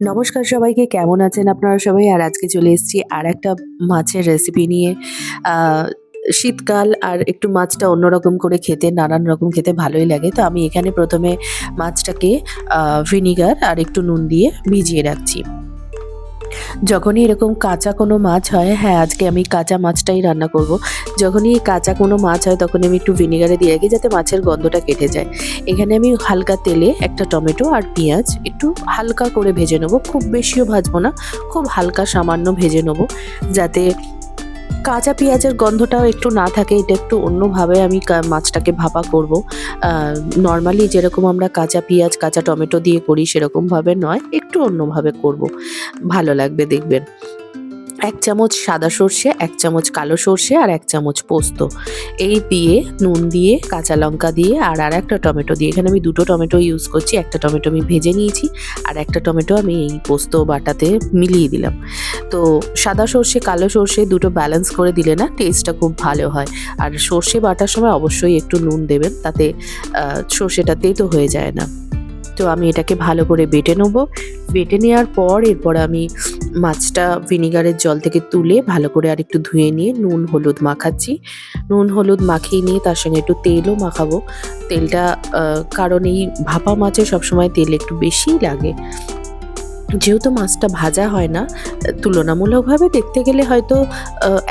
নমস্কার সবাইকে, কেমন আছেন আপনারা সবাই? আর আজকে চলে এসেছি আরেকটা মাছের রেসিপি নিয়ে। আ শীতকাল আর একটু মাছটা অন্যরকম করে খেতে, নানান রকম খেতে ভালোই লাগে। তো আমি এখানে ১ম এ মাছটাকে আ ভিনিগার আর একটু নুন দিয়ে ভিজিয়ে রাখছি। যখনই এরকম কাঁচা কোনো মাছ হয়, হ্যাঁ, আজকে আমি কাঁচা মাছটাই রান্না করব। যখনই কাঁচা কোনো মাছ হয় তখনই আমি একটু ভিনেগারে দিয়ে রাখি যাতে মাছের গন্ধটা কেটে যায়। এখানে আমি হালকা তেলে একটা টমেটো আর পেঁয়াজ একটু হালকা করে ভেজে নেব। খুব বেশিও ভাজবো না, খুব হালকা সামান্য ভেজে নেব। যাতে কাঁচা পেঁয়াজের গন্ধটাও একটু না থাকে, এটা একটু অন্যভাবে আমি মাছটাকে ভাপা করব। আ নরমালি যেরকম আমরা কাঁচা পেঁয়াজ, কাঁচা টমেটো দিয়ে করি সেরকমভাবে নয়, একটু অন্যভাবে করব। ভালো লাগবে দেখবেন। ১ চামচ সাদা সর্ষে, ১ চামচ কালো সর্ষে আর ১ চামচ পোস্ত। এই দিয়ে নুন দিয়ে, কাঁচা লঙ্কা দিয়ে আর আরেকটা টমেটো দিয়ে, এখানে আমি ২ টো টমেটো ইউজ করছি। একটা টমেটো আমি ভেজে নিয়েছি আর একটা টমেটো আমি এই পোস্ত বাটাতে মিলিয়ে দিলাম। তো সাদা সর্ষে, কালো সর্ষে দুটো ব্যালেন্স করে দিলে না টেস্টটা খুব ভালো হয়। আর সর্ষে বাটার সময় অবশ্যই একটু নুন দেবেন, তাতে সর্ষেটা তেতো হয়ে যায় না। তো আমি এটাকে ভালো করে বেটে নেবো। বেটে নেওয়ার পর এরপর আমি মাছটা ভিনিগারের জল থেকে তুলে ভালো করে আরেকটু ধুয়ে নিয়ে নুন হলুদ মাখাচ্ছি। নুন হলুদ মাখিয়ে নিয়ে তার সঙ্গে একটু তেলও মাখাবো। তেলটা কারণ এই ভাপা মাছে সবসময় তেল একটু বেশিই লাগে। যেহেতু মাছটা ভাজা হয় না, তুলনামূলকভাবে দেখতে গেলে হয়তো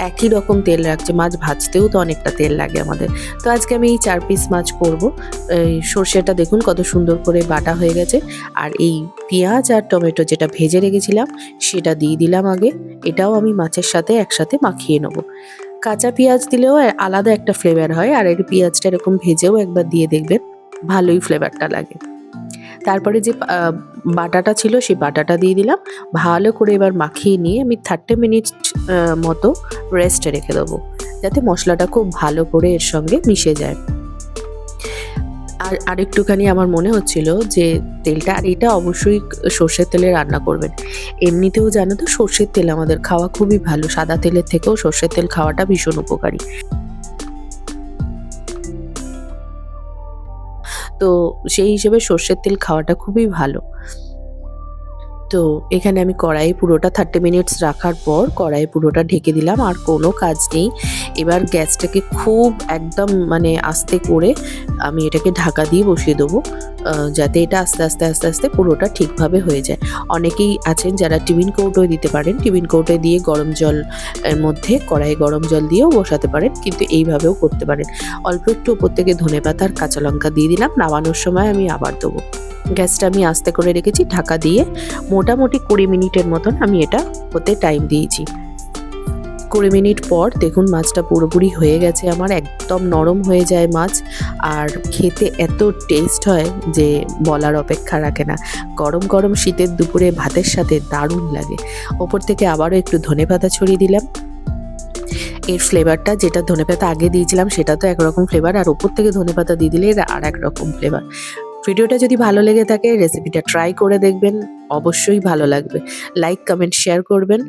একই রকম তেল রাখছে। মাছ ভাজতেও তো অনেকটা তেল লাগে আমাদের। তো আজকে আমি এই ৪ পিস মাছ করব। এই সর্ষেটা দেখুন কত সুন্দর করে বাটা হয়ে গেছে। আর এই পেঁয়াজ আর টমেটো যেটা ভেজে রেখেছিলাম সেটা দিয়ে দিলাম আগে। এটাও আমি মাছের সাথে একসাথে মাখিয়ে নেব। কাঁচা পেঁয়াজ দিলেও আলাদা একটা ফ্লেভার হয়। আর এই পেঁয়াজটা এরকম ভেজেও একবার দিয়ে দেখবেন, ভালোই ফ্লেভারটা লাগে। তারপরে যে বাটাটা ছিল সেই বাটাটা দিয়ে দিলাম। ভালো করে এবার মাখিয়ে নিয়ে আমি 30 মিনিট মতো রেস্টে রেখে দেবো। যাতে মসলাটা খুব ভালো করে এর সঙ্গে মিশে যায়। আর আরেকটুখানি আমার মনে হচ্ছিল যে তেলটা, আর এটা অবশ্যই সর্ষের তেলে রান্না করবেন। এমনিতেও জানো তো সর্ষের তেল আমাদের খাওয়া খুবই ভালো। সাদা তেলের থেকেও সর্ষের তেল খাওয়াটা ভীষণ উপকারী। তো সেই হিসেবে সর্ষের তেল খাওয়াটা খুবই ভালো। তো এখানে আমি কড়াইয়ে পুরোটা 30 মিনিটস রাখার পর কড়াইয়ে পুরোটা ঢেকে দিলাম, আর কোনো কাজ নেই। এবার গ্যাসটাকে খুব একদম মানে আস্তে করে আমি এটাকে ঢাকা দিয়ে বসিয়ে দেবো, যাতে এটা আস্তে, আস্তে, আস্তে, আস্তে পুরোটা ঠিকভাবে হয়ে যায়। অনেকেই আছেন যারা টিফিন কৌটোয় দিতে পারেন। টিফিন কৌটোয় দিয়ে গরম জল এর মধ্যে কড়াইয়ে গরম জল দিয়েও বসাতে পারেন, কিন্তু এইভাবেও করতে পারেন। অল্প একটু ওপর থেকে ধনেপাতা আর কাঁচা লঙ্কা দিয়ে দিলাম। নামানোর সময় আমি আবার দেবো। গ্যাসটা আমি আস্তে করে রেখেছি ঢাকা দিয়ে। মোটামুটি ২০ মিনিটের মতন আমি এটা হতে টাইম দিয়েছি। ২০ মিনিট পর দেখুন মাছটা পুরোপুরি হয়ে গেছে আমার, একদম নরম হয়ে যায় মাছ। আর খেতে এত টেস্ট হয় যে বলার অপেক্ষা রাখে না। গরম, গরম শীতের দুপুরে ভাতের সাথে দারুণ লাগে। ওপর থেকে আবারও একটু ধনেপাতা ছড়িয়ে দিলাম। এর ফ্লেভারটা, যেটা ধনেপাতা আগে দিয়েছিলাম সেটা তো একরকম ফ্লেভার, আর ওপর থেকে ধনেপাতা দিয়ে দিলে এর আরেক রকম ফ্লেভার। ভিডিওটা যদি ভালো লেগে থাকে রেসিপিটা ট্রাই করে দেখবেন, অবশ্যই ভালো লাগবে। লাইক, কমেন্ট, শেয়ার করবেন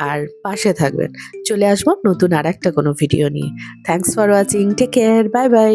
আর পাশে থাকবেন। চলে আসবো নতুন আরেকটা কোনো ভিডিও নিয়ে। Thanks for watching. Take care. Bye by.